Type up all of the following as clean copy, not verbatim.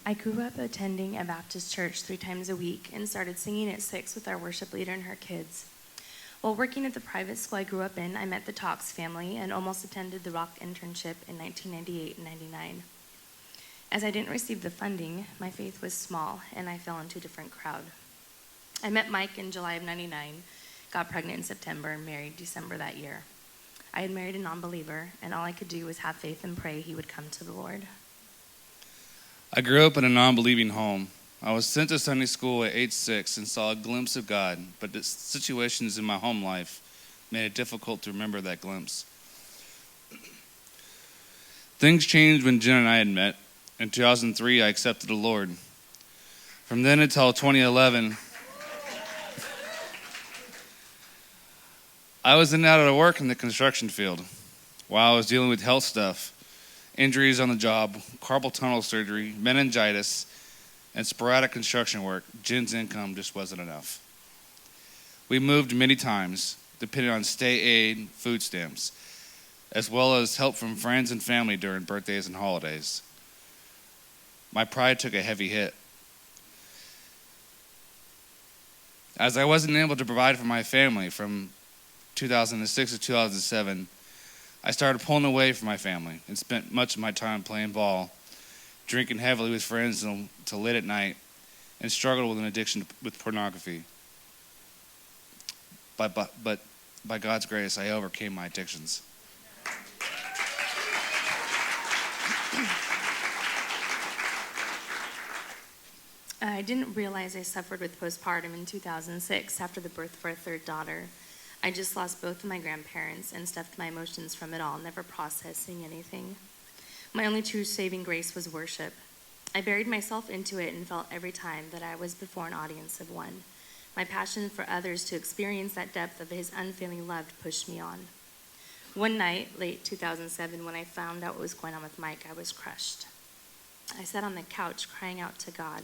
I grew up attending a Baptist church 3 times a week and started singing at 6 with our worship leader and her kids. While working at the private school I grew up in, I met the Talks family and almost attended the Rock internship in 1998 and 99. As I didn't receive the funding, my faith was small and I fell into a different crowd. I met Mike in July of 99, got pregnant in September, and married December that year. I had married a non-believer, and all I could do was have faith and pray he would come to the Lord. I grew up in a non-believing home. I was sent to Sunday school at age 6 and saw a glimpse of God, but the situations in my home life made it difficult to remember that glimpse. Things changed when Jen and I had met. In 2003, I accepted the Lord. From then until 2011, I was in and out of work in the construction field while I was dealing with health stuff, injuries on the job, carpal tunnel surgery, meningitis, and sporadic construction work. Jen's income just wasn't enough. We moved many times, depending on state aid, food stamps, as well as help from friends and family during birthdays and holidays. My pride took a heavy hit. As I wasn't able to provide for my family from 2006 to 2007, I started pulling away from my family and spent much of my time playing ball, drinking heavily with friends until late at night, and struggled with an addiction with pornography. But by God's grace, I overcame my addictions. I didn't realize I suffered with postpartum in 2006 after the birth of our 3rd daughter. I just lost both of my grandparents and stuffed my emotions from it all, never processing anything. My only true saving grace was worship. I buried myself into it and felt every time that I was before an audience of one. My passion for others to experience that depth of his unfailing love pushed me on. One night, late 2007, when I found out what was going on with Mike, I was crushed. I sat on the couch crying out to God.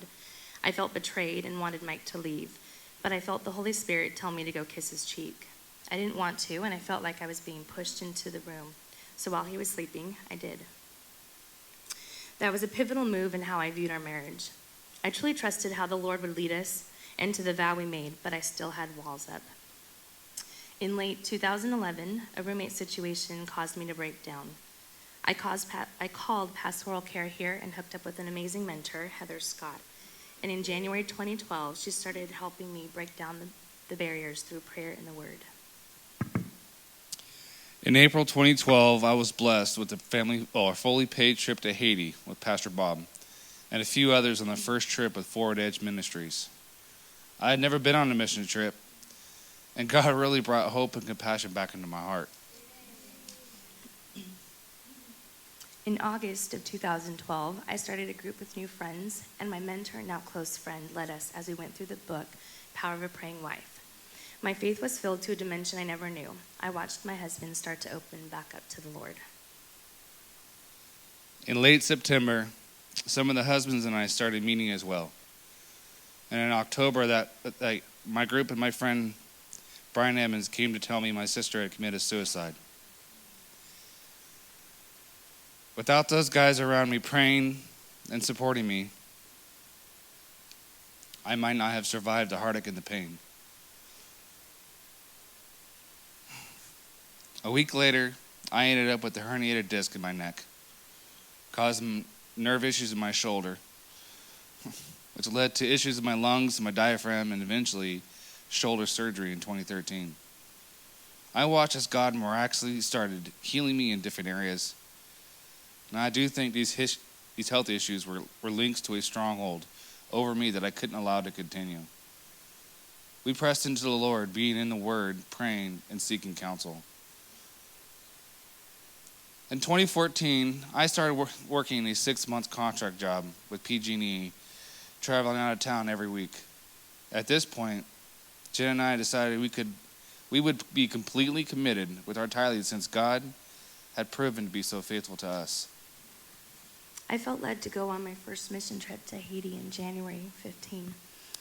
I felt betrayed and wanted Mike to leave, but I felt the Holy Spirit tell me to go kiss his cheek. I didn't want to, and I felt like I was being pushed into the room. So while he was sleeping, I did. That was a pivotal move in how I viewed our marriage. I truly trusted how the Lord would lead us into the vow we made, but I still had walls up. In late 2011, a roommate situation caused me to break down. I called pastoral care here and hooked up with an amazing mentor, Heather Scott. And in January 2012, she started helping me break down the barriers through prayer and the Word. In April 2012, I was blessed with a fully paid trip to Haiti with Pastor Bob and a few others on the first trip with Forward Edge Ministries. I had never been on a mission trip, and God really brought hope and compassion back into my heart. In August of 2012, I started a group with new friends, and my mentor, now close friend, led us as we went through the book, Power of a Praying Wife. My faith was filled to a dimension I never knew. I watched my husband start to open back up to the Lord. In late September, some of the husbands and I started meeting as well. And in October, my group and my friend Brian Emmons came to tell me my sister had committed suicide. Without those guys around me praying and supporting me, I might not have survived the heartache and the pain. A week later, I ended up with a herniated disc in my neck, causing nerve issues in my shoulder, which led to issues in my lungs, my diaphragm, and eventually shoulder surgery in 2013. I watched as God miraculously started healing me in different areas. And I do think these health issues were links to a stronghold over me that I couldn't allow to continue. We pressed into the Lord, being in the Word, praying, and seeking counsel. In 2014, I started working a 6-month contract job with PG&E, traveling out of town every week. At this point, Jen and I decided we would be completely committed with our tithing since God had proven to be so faithful to us. I felt led to go on my first mission trip to Haiti in January 15.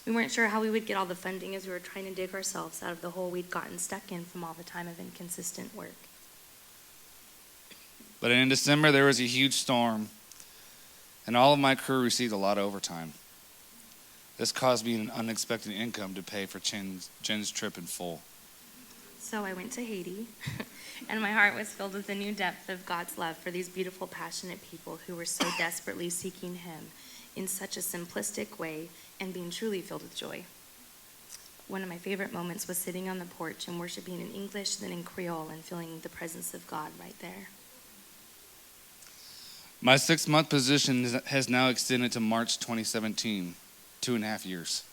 We weren't sure how we would get all the funding as we were trying to dig ourselves out of the hole we'd gotten stuck in from all the time of inconsistent work. But in December, there was a huge storm, and all of my crew received a lot of overtime. This caused me an unexpected income to pay for Jen's trip in full. So I went to Haiti, and my heart was filled with a new depth of God's love for these beautiful, passionate people who were so desperately seeking Him in such a simplistic way and being truly filled with joy. One of my favorite moments was sitting on the porch and worshiping in English, then in Creole, and feeling the presence of God right there. My 6-month position has now extended to March 2017, 2.5 years.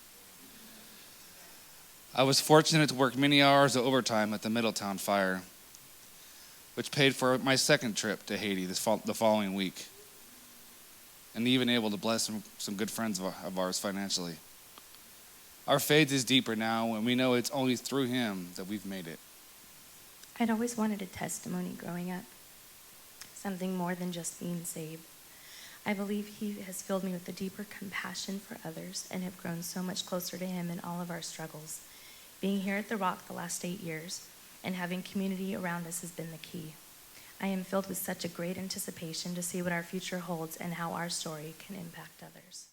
I was fortunate to work many hours of overtime at the Middletown fire, which paid for my second trip to Haiti the following week, and even able to bless some good friends of ours financially. Our faith is deeper now, and we know it's only through Him that we've made it. I'd always wanted a testimony growing up, something more than just being saved. I believe He has filled me with a deeper compassion for others and have grown so much closer to Him in all of our struggles. Being here at the Rock the last 8 years and having community around us has been the key. I am filled with such a great anticipation to see what our future holds and how our story can impact others.